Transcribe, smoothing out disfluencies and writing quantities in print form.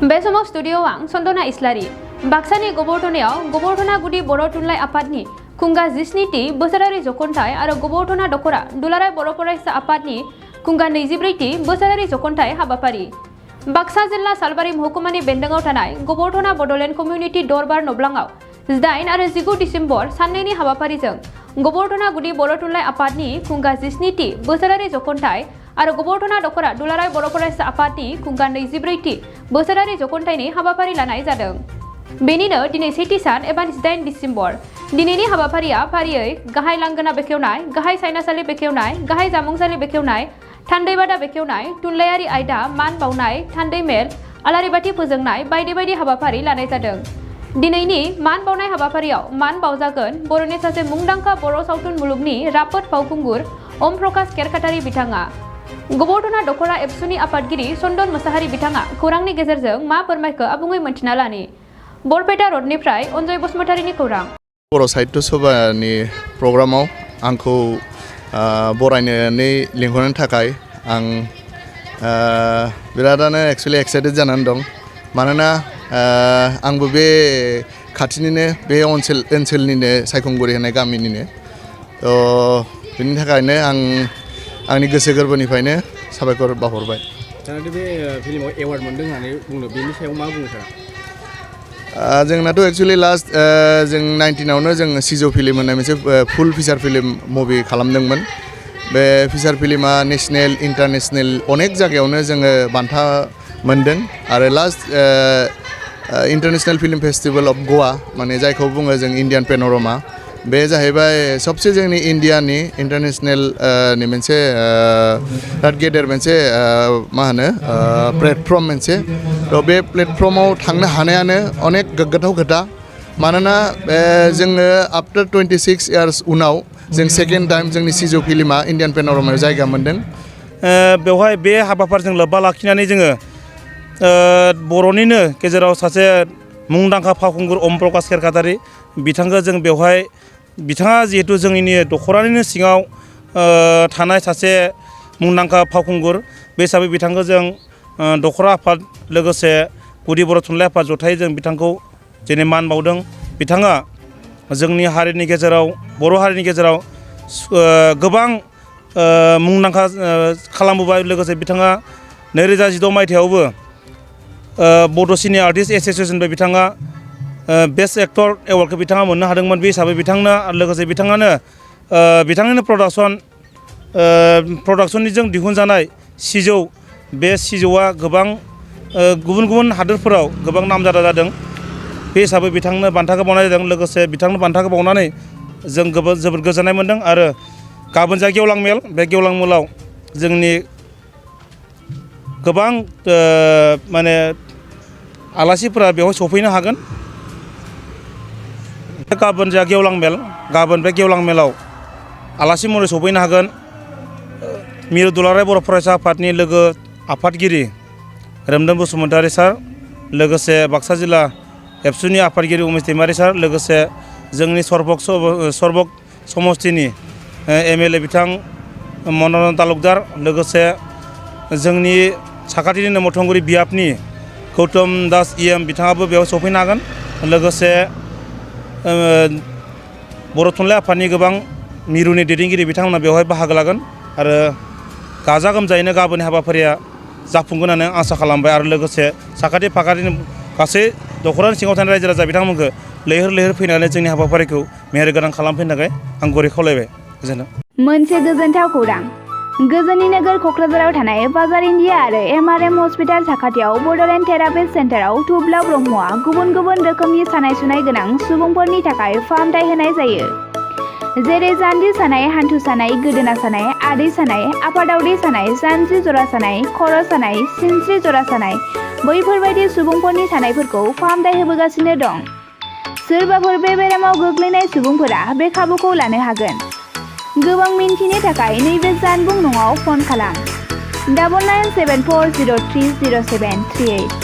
बे समाव स्टुडियोआव आं सन्दना इस्लारि बाक्सानि गबरधना गुदि बर' थुनलाइ आफादनि खुंगा 17थि बोसोरारि जखनथाइ आरो गबरधना दखरा दुलाराय बर' फरायसा आफादनि खुंगा 24थि बोसोरारि जखनथाइ हाबाफारि बाक्सा जिल्ला सालबारि महकुमानि बेन्दोंआव थानाय गबरधना बडलेण्ड कमिउनिटि दरबार नब्लाङाव 8 आरो 19 डिसेम्बर साननैनि हाबाफारिजों गबरधना गुदि बर' थुनलाइ आफादनि खुंगा 17थि बोसोरारि जखनथाइ आरो गबरधना दखरा दुलाराय बर' फरायसा आफादनि खुंगा 24थि बोसोरारि जखनथाइनि हाबाफारि लानाय जादों। बेनिनो दिनै सेथि सान एबा 8 डिसेम्बर दिनैनि हाबाफारिया फारियै गाहाय लांगोना बेखेवनाय, गाहाय सायनासालि बेखेवनाय, गाहाय जामुंसालि बेखेवनाय, थान्दै बादा बेखेवनाय, थुनलाइयारि आयदा, मान बावनाय, थान्दै मेल, आलारि बाथि फोजोंनाय बायदि बायदि हाबाफारि लानाय जादों। दिनैनि मान बावनाय हाबाफारियाव मान बावजागोन बर'नि सासे मुंदांखा बर' सावथुन मुलुगनि राफोद फावखुंगुर ओम प्रकाश केरकाटारि बिथाङा। गबरधना दखरा एबसुनि आफादगिरि चन्दन मोसाहारि बिथाङा खौरांनि गेजेरजों मा फोरमायखो आबुङै मोनथिना लानि। बरपेटा रडनिफ्राय अनजय बसुमतारिनि खौरां। बर' साहित्य सभानि प्रग्रामाव आंखौ बरायनानै लिंहरनो थाखाय आं बिरादानो एक्सुवेलि एक्साइटेड जानानै दं। मानोना आंबो बे खाथिनिनो बे ओनसोलनिनो सायखंगुरि होननाय गामिनिनो बेनि थाखायनो आं आंनि गोसो गोरबोनिफ्रायनो साबायखर बावहरबाय। जानानै बे फिल्माव एवार्ड मोनदों होननानै बुंदों, बेनि सायाव मा बुंनो सारा? जोंनाथ' एक्सुवेलि लास्ट जों 19आवनो जों सिजौ फिल्म होननाय मोनसे फुल फिचार फिल्म मुभि खालामदोंमोन। बे फिचार फिल्मा नेसनेल इन्टारनेसनेल अनेक जायगायावनो जोङो बान्था मोनदों आरो last international film festival of Goa माने जायखौ बुङो जों इन्डियान पेनरमा, बे जाहैबाय सबसे जोंनि इन्डियानि इन्टारनेसनेल नि मोनसे बिराद गेदेर मोनसे मा होनो प्लेटफर्म मोनसे। थ' बे प्लेटफर्माव थांनो हानायानो अनेक गोग्गाथाव खोथा। मानोना जोङो आफ्टार 26 इयार्स उनाव जों सेकेन्ड टाइम जोंनि सिजौ फिल्मा इन्डियान पेनरमायाव जायगा मोनदों। बेवहाय बे हाबाफारिजों लोब्बा लाखिनानै जोङो बर'निनो गेजेराव सासे मुंदांखा फावखुंगुर ओम प्रकाश केरकाटारि बिथांखौ जों बेवहाय बिथाङा जिहेतु जोंनि दखरानिनो सिङाव थानाय सासे मुंदांखा फावखुंगुर, बे हिसाबै बिथांखौ जों दखरा आफाद लोगोसे गुदि बर' थुनलाइ आफाद जथायै जों बिथांखौ दिनै मान बावदों। बिथाङा जोंनि हारिनि गेजेराव बर' हारिनि गेजेराव गोबां मुंदांखा खालामबोबाय। लोगोसे बिथाङा 2016 मायथाइयावबो बड' सिने आर्टिस्ट एस'सिएसननिफ्राय बिथाङा बेस्ट एक्टर एवार्डखौ बिथाङा मोननो हादोंमोन। बे हिसाबै बिथांनो लोगोसे बिथांनिनो प्रडाक्सननिजों दिहुनजानाय सिजौ, बे सिजौआ गोबां गुबुन गुबुन हादोरफोराव गोबां नामजादा जादों। बे हिसाबै बिथांनो बान्थाखौ बावनाय जादों। लोगोसे बिथांनो बान्थाखौ बावनानै जों जोबोद गोजोननाय मोन्दों। आरो गाबोन जा गेवलां मेल, बे गेवलां मेलाव जोंनि गोबां माने आलासिफोरा बेवहाय सफैनो हागोन। गाबोन जा गेवलां मेल, गाबोन बे गेवलां मेलाव आलासि महरै सफैनो हागोन मिरु दुलाराय बर' फरायसा आफादनि लोगो आफादगिरि रोमदोन बसुमतारि सार, लोगोसे बाक्सा जिल्ला एबसुनि आफादगिरि उमेश दैमारि सार, लोगोसे जोंनि सरबक समस्तिनि MLA बिथां मनरन्जन तालुकदार, लोगोसे जोंनि साखाथिनिनो मथंगुरि बियाबनि गौतम दास EM बिथाङाबो बेयाव सफैनो हागोन। लोगोसे बर' थुनलाइ आफादनि गोबां मिरुनि दैदेनगिरि बिथांमोना बेवहाय बाहागो लागोन आरो गाजा गोमजायैनो गाबोननि हाबाफारिया जाफुंगोन होननानै आसा खालामबाय। आरो लोगोसे साखाथि फाखाथिनि गासै दखरानि सिङाव थानाय रायजो राजा बिथांमोनखौ लैहोर फैनानै जोंनि हाबाफारिखौ मेहेरगोनां खालामफैनो थाखाय आं गुरै खावलायबाय। गोजोन्थों। मोनसे गोजोनथाव खौरां। गोजोननि नोगोर क'क्राझाराव थानाय बाजार इन्डिया आरो MRM हस्पिटाल साखाथियाव बडलेण्ड थेरापिस्ट सेन्टाराव थुब्ला ब्रह्मआ गुबुन गुबुन रोखोमनि सानाय सुनाय गोनां सुबुंफोरनि थाखाय फाहामथाय होनाय जायो। जेरै जान्जि सानाय, हान्थु सानाय, गोदोना सानाय, आदै सानाय, आफादावदै सानाय, जानजि जरा सानाय, खर' सानाय, सिनस्रि जरा सानाय, बैफोरबायदि सुबुंफोरनि सानायफोरखौ फाहामथाय होबोगासिनो दं। सोरबाफोर बे बेरामाव गोग्लैनाय सुबुंफोरा बे खाबुखौ लानो हागोन। गोबां मिन्थिनो थाखाय नैबे जानबुं नङाव फन खालाम 9974030738।